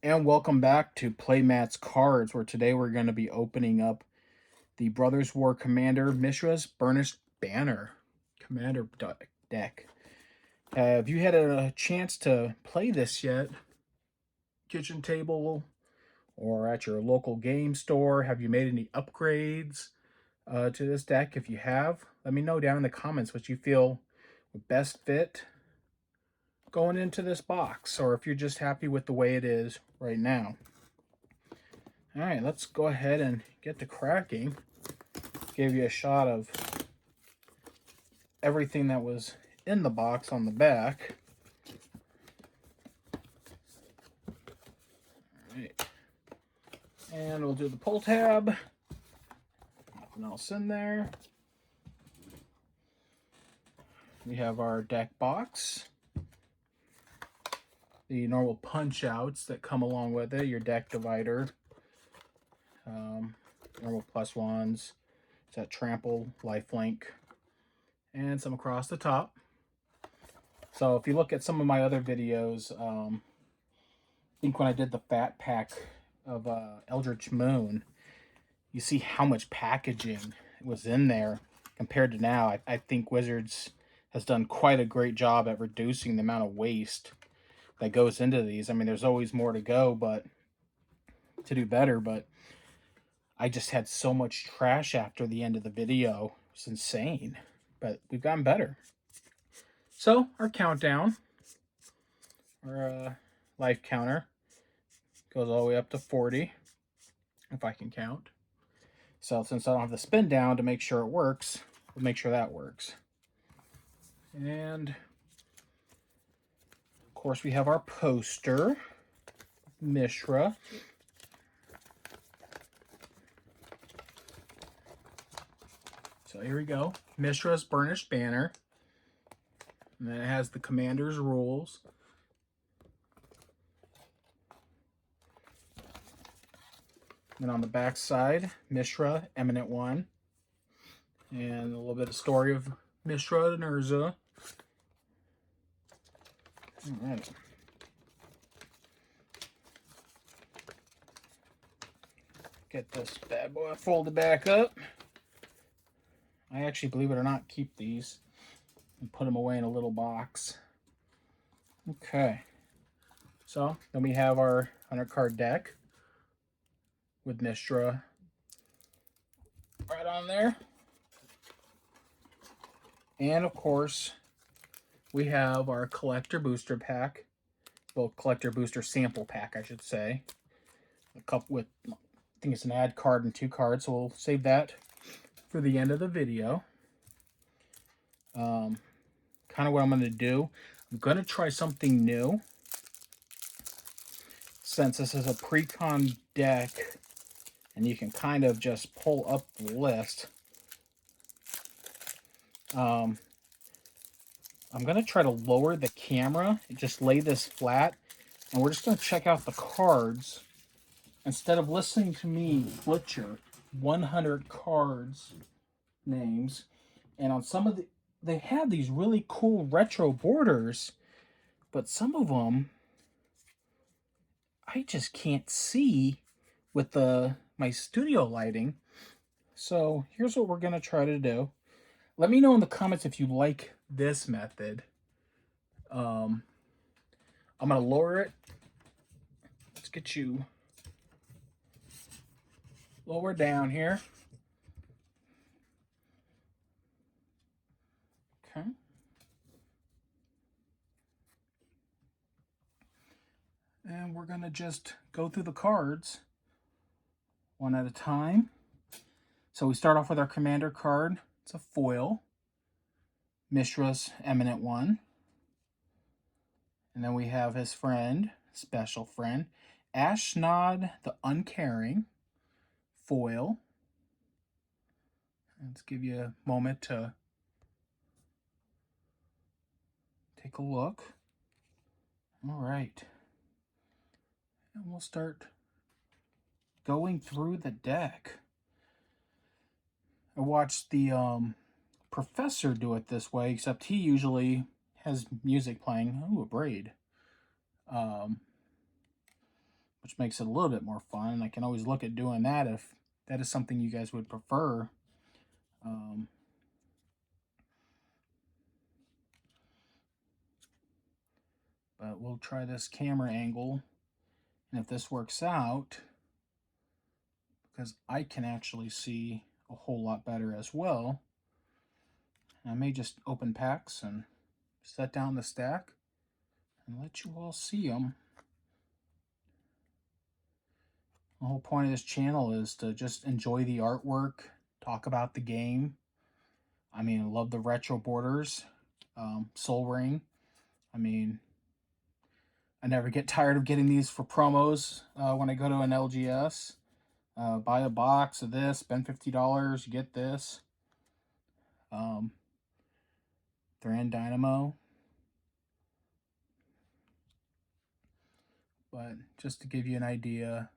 And welcome back to Playmat's Cards, where today we're going to be opening up the Brothers War Commander Mishra's Burnished Banner Commander deck. Have you had a chance to play this yet? Kitchen table or at your local game store? Have you made any upgrades to this deck? If you have, let me know down in the comments what you feel would best fit going into this box, or if you're just happy with the way it is right now. All right, let's go ahead and get to cracking. Gave you a shot of everything that was in the box on the back. All right. And we'll do the pull tab. Nothing else in there. We have our deck box. The normal punch outs that come along with it. Your deck divider. Normal +1s. It's that trample, lifelink, and some across the top. So if you look at some of my other videos, I think when I did the fat pack of Eldritch Moon, you see how much packaging was in there compared to now. I think Wizards has done quite a great job at reducing the amount of waste that goes into these. I mean, there's always more to go, but to do better, but I just had so much trash after the end of the video. It was insane, but we've gotten better. So our countdown, our life counter, goes all the way up to 40, if I can count. So since I don't have the spin down to make sure it works, we'll make sure that works. And of course we have our poster, Mishra. So here we go, Mishra's Burnished Banner. And then it has the commander's rules. And on the back side, Mishra, Eminent One. And a little bit of story of Mishra and Urza. All right. Get this bad boy folded back up. I actually, believe it or not, keep these and put them away in a little box. Okay. So then we have our 100-card deck with Mishra right on there. And of course, we have our collector booster pack. Well, collector booster sample pack, I should say. A cup with, I think it's an add card and 2 cards, so we'll save that for the end of the video. Kind of what I'm going to do, I'm going to try something new. Since this is a pre-con deck, and you can kind of just pull up the list, I'm going to try to lower the camera and just lay this flat, and we're just going to check out the cards instead of listening to me butcher 100 cards names. And on some of they have these really cool retro borders, but some of them I just can't see with my studio lighting. So here's what we're going to try to do. Let me know in the comments if you like this method. I'm going to lower it. Let's get you lower down here. Okay. And we're going to just go through the cards one at a time. So we start off with our commander card. It's a foil. Mishra's Eminent One. And then we have his friend, special friend, Ashnod the Uncaring, foil. Let's give you a moment to take a look. All right. And we'll start going through the deck. I watched the professor do it this way, except he usually has music playing. Ooh, a braid. which makes it a little bit more fun. And I can always look at doing that if that is something you guys would prefer. But we'll try this camera angle, and if this works out, because I can actually see a whole lot better as well, I may just open packs and set down the stack and let you all see them. The whole point of this channel is to just enjoy the artwork, talk about the game. I mean, I love the retro borders, Soul Ring. I mean, I never get tired of getting these for promos when I go to an LGS. Buy a box of this, spend $50, you get this. Thran Dynamo. But just to give you an idea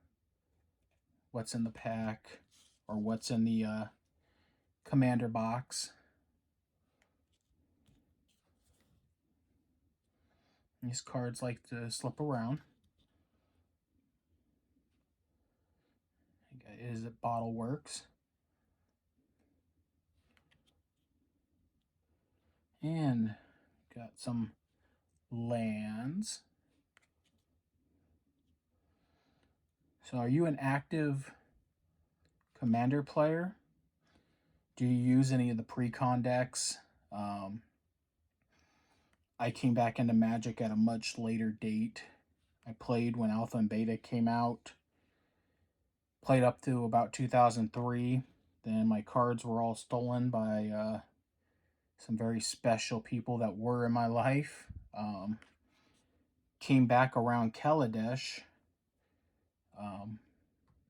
what's in the pack, or what's in the Commander box. These cards like to slip around. Is it Bottle Works? And got some lands. So are you an active Commander player? Do you use any of the pre-con decks? I came back into Magic at a much later date. I played when Alpha and Beta came out. Played up to about 2003. Then my cards were all stolen by some very special people that were in my life. Came back around Kaladesh.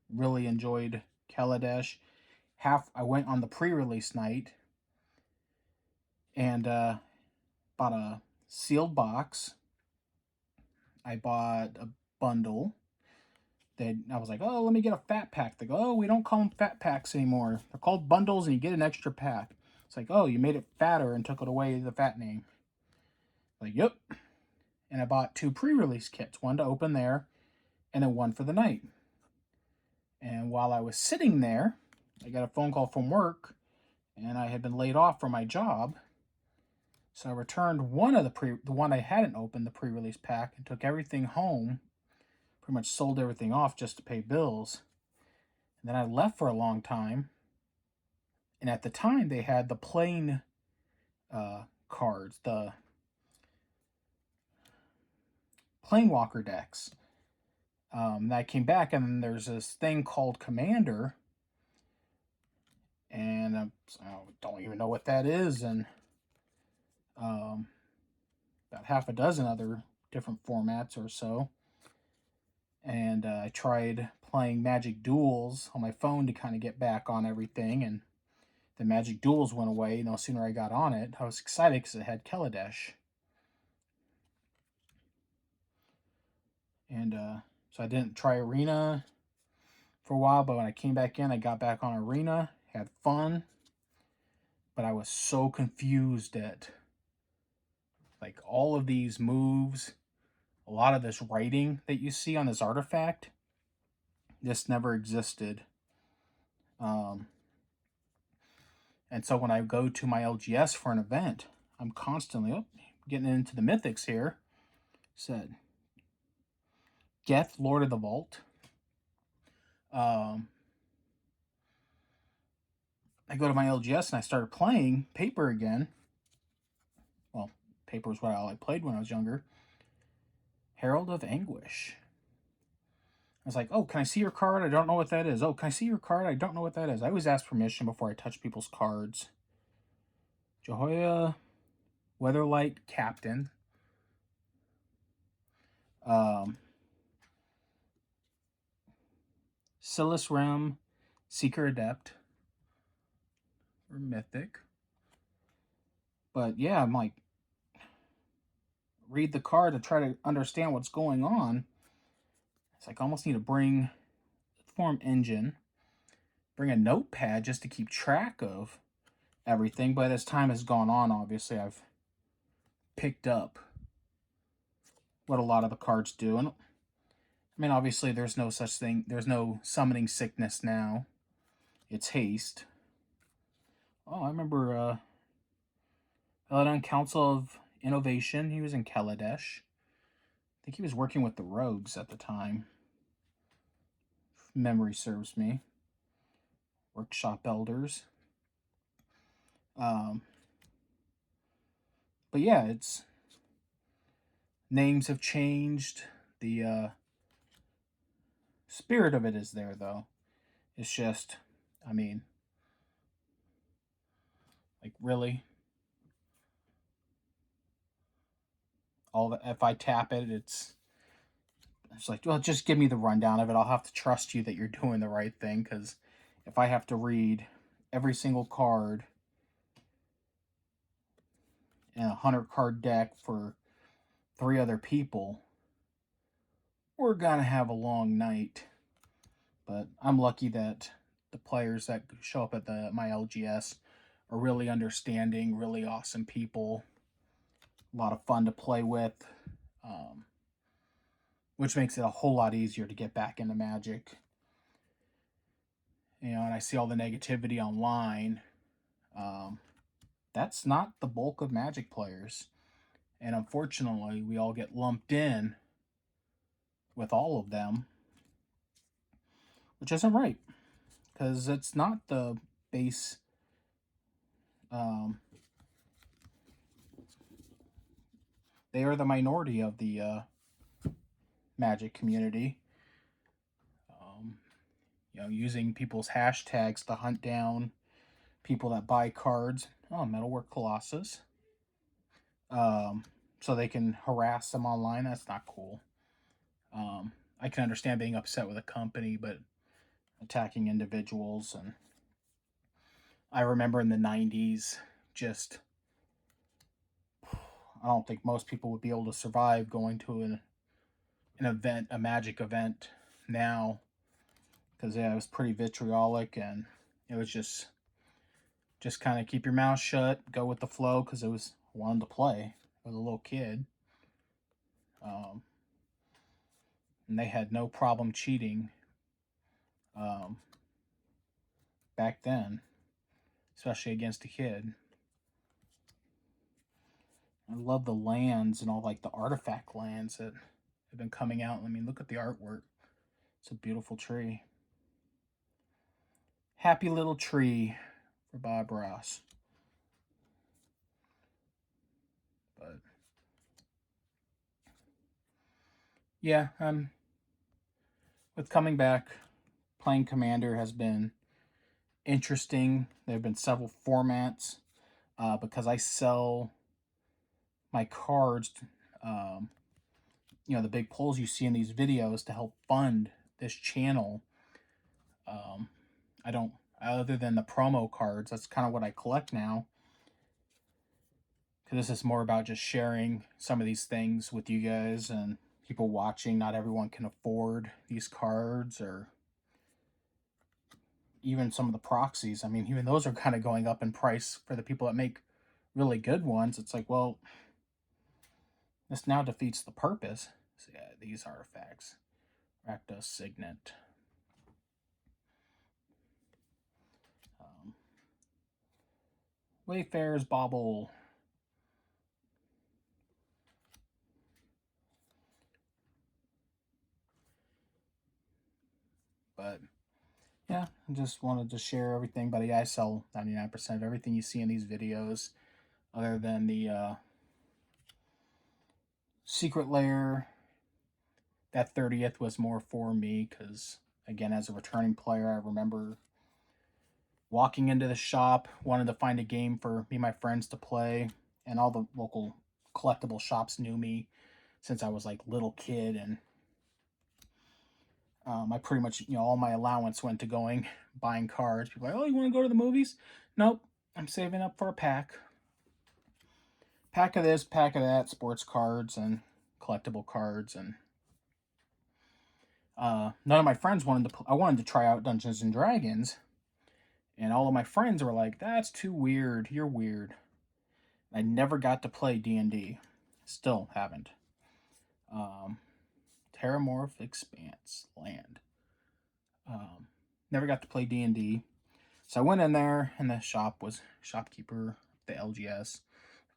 Really enjoyed Kaladesh. I went on the pre-release night and bought a sealed box. I bought a bundle. I was like, oh, let me get a fat pack. They go, oh, we don't call them fat packs anymore. They're called bundles, and you get an extra pack. It's like, oh, you made it fatter and took it away, the fat name. Like, yep. And I bought 2 pre-release kits, one to open there, and then one for the night. And while I was sitting there, I got a phone call from work, and I had been laid off from my job. So I returned one of the one I hadn't opened, the pre-release pack, and took everything home. Pretty much sold everything off just to pay bills. And then I left for a long time. And at the time, they had the plain cards, the Planewalker decks. And I came back, and then there's this thing called Commander. And I don't even know what that is. And about half a dozen other different formats or so. And I tried playing Magic Duels on my phone to kind of get back on everything, and the Magic Duels went away. No sooner I got on it, I was excited because it had Kaladesh. And so I didn't try Arena for a while, but when I came back in, I got back on Arena, had fun, but I was so confused at like all of these moves, a lot of this writing that you see on this artifact. This never existed. And so when I go to my LGS for an event, I'm constantly getting into the mythics here. Said Geth, Lord of the Vault. I go to my LGS and I started playing paper again. Well, paper was what I played when I was younger. Herald of Anguish. I was like, oh, can I see your card? I don't know what that is. Oh, can I see your card? I don't know what that is. I always ask permission before I touch people's cards. Jehoiah, Weatherlight Captain. Silas Rem, Seeker Adept. Or Mythic. But yeah, I'm like, read the card to try to understand what's going on. It's like I almost need to bring Form Engine, bring a notepad just to keep track of everything. But as time has gone on, obviously, I've picked up what a lot of the cards do. And I mean, obviously, there's no such thing. There's no summoning sickness now. It's haste. Oh, I remember Eladon Council of Innovation. He was in Kaladesh. I think he was working with the rogues at the time. If memory serves me. Workshop elders. But yeah, it's names have changed. The spirit of it is there, though. It's just, I mean, like, really, all the, if I tap it, it's like, well, just give me the rundown of it. I'll have to trust you that you're doing the right thing, because if I have to read every single card in a 100-card deck for 3 other people, we're gonna have a long night. But I'm lucky that the players that show up at my LGS are really understanding, really awesome people, a lot of fun to play with, which makes it a whole lot easier to get back into Magic. You know, and I see all the negativity online. That's not the bulk of Magic players. And unfortunately, we all get lumped in with all of them, which isn't right, because it's not the base. They are the minority of the Magic community. You know, using people's hashtags to hunt down people that buy cards. Oh, Metalwork Colossus. So they can harass them online. That's not cool. I can understand being upset with a company, but attacking individuals, and I remember in the 90s, just, I don't think most people would be able to survive going to an event, a Magic event now, because yeah, it was pretty vitriolic, and it was just kind of keep your mouth shut, go with the flow, because it was wanted to play. I was a little kid, and they had no problem cheating back then, especially against a kid. I love the lands and all, like, the artifact lands that have been coming out. I mean, look at the artwork. It's a beautiful tree. Happy little tree for Bob Ross. But yeah, with coming back, playing Commander has been interesting. There have been several formats because I sell my cards, you know, the big polls you see in these videos to help fund this channel. I don't, other than the promo cards, that's kind of what I collect now. Because this is more about just sharing some of these things with you guys and people watching. Not everyone can afford these cards, or even some of the proxies. I mean, even those are kind of going up in price for the people that make really good ones. It's like, well, this now defeats the purpose. So yeah, these artifacts. Rakdos Signet. Wayfarer's Bauble. But yeah, I just wanted to share everything. But yeah, I sell 99% of everything you see in these videos, other than the Secret Lair. That 30th was more for me because, again, as a returning player, I remember walking into the shop, wanted to find a game for me and my friends to play, and all the local collectible shops knew me since I was like little kid, and I pretty much, you know, all my allowance went to going buying cards. People are like, oh, you want to go to the movies? Nope, I'm saving up for a pack of this, pack of that, sports cards and collectible cards. And none of my friends wanted to. I wanted to try out Dungeons and Dragons, and all of my friends were like, "That's too weird. You're weird." I never got to play D&D. Still haven't. Terramorph Expanse Land. Never got to play D&D. So I went in there, and the shopkeeper, the LGS.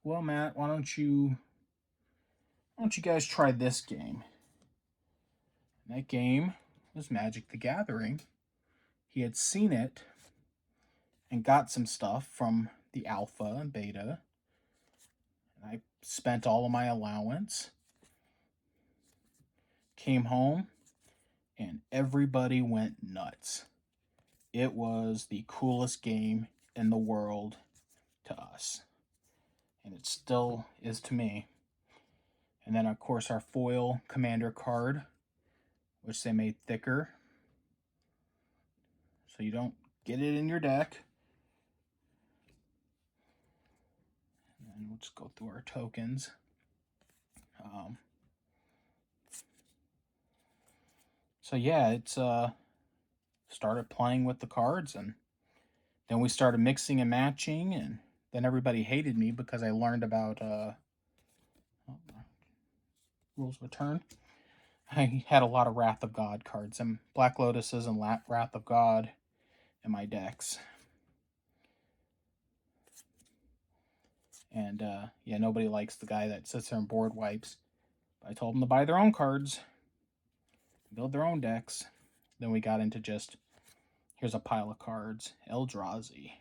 Well, Matt, why don't you guys try this game? And that game was Magic the Gathering. He had seen it and got some stuff from the alpha and beta. And I spent all of my allowance. Came home, and everybody went nuts. It was the coolest game in the world to us. And it still is to me. And then, of course, our foil commander card, which they made thicker, so you don't get it in your deck. And then we'll just go through our tokens. So yeah, it's started playing with the cards, and then we started mixing and matching, and then everybody hated me because I learned about rules of return. I had a lot of Wrath of God cards and Black Lotuses and Wrath of God in my decks. And yeah, nobody likes the guy that sits there and board wipes. But I told them to buy their own cards, build their own decks. Then we got into just, here's a pile of cards. Eldrazi.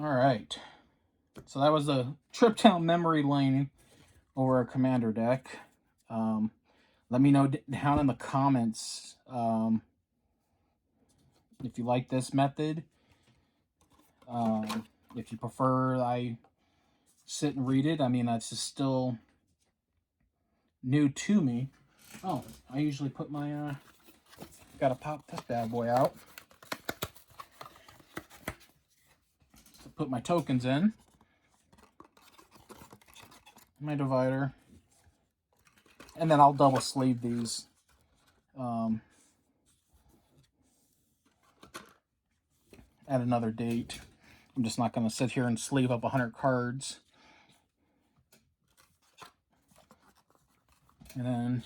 Alright. So that was a trip down memory lane over a commander deck. Let me know down in the comments if you like this method. If you prefer I sit and read it. I mean, that's just still new to me. Oh, I usually put my, gotta pop this bad boy out. So put my tokens in. My divider. And then I'll double sleeve these. At another date. I'm just not going to sit here and sleeve up 100 cards. And then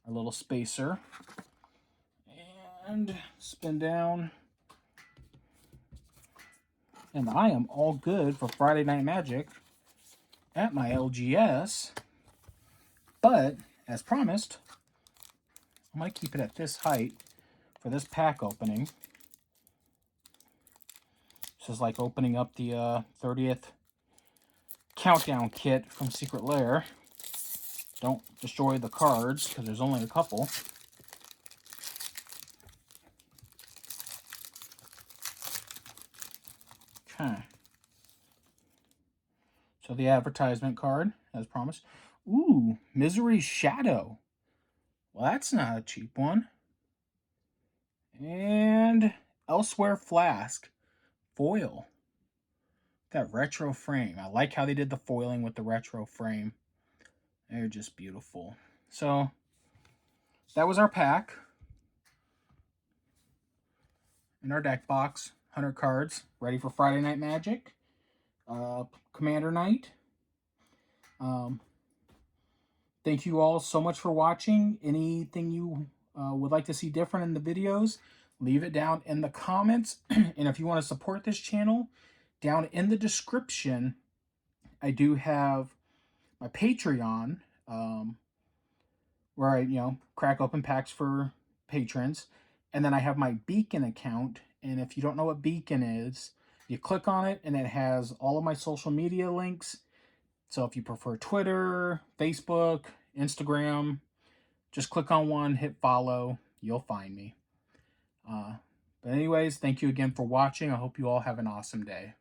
our little spacer. And spin down. And I am all good for Friday Night Magic at my LGS. But, as promised, I'm going to keep it at this height for this pack opening. This is like opening up the 30th countdown kit from Secret Lair. Don't destroy the cards, because there's only a couple. Okay. So the advertisement card, as promised. Ooh, Misery's Shadow. Well, that's not a cheap one. And Elsewhere Flask. Foil. That retro frame. I like how they did the foiling with the retro frame. They're just beautiful. So, that was our pack. In our deck box. 100 cards. Ready for Friday Night Magic. Commander Night. Thank you all so much for watching. Anything you would like to see different in the videos, leave it down in the comments. And if you want to support this channel, down in the description, I do have my Patreon, where I, crack open packs for patrons. And then I have my Beacon account. And if you don't know what Beacon is, you click on it and it has all of my social media links. So if you prefer Twitter, Facebook, Instagram, just click on one, hit follow, you'll find me. But anyways, thank you again for watching. I hope you all have an awesome day.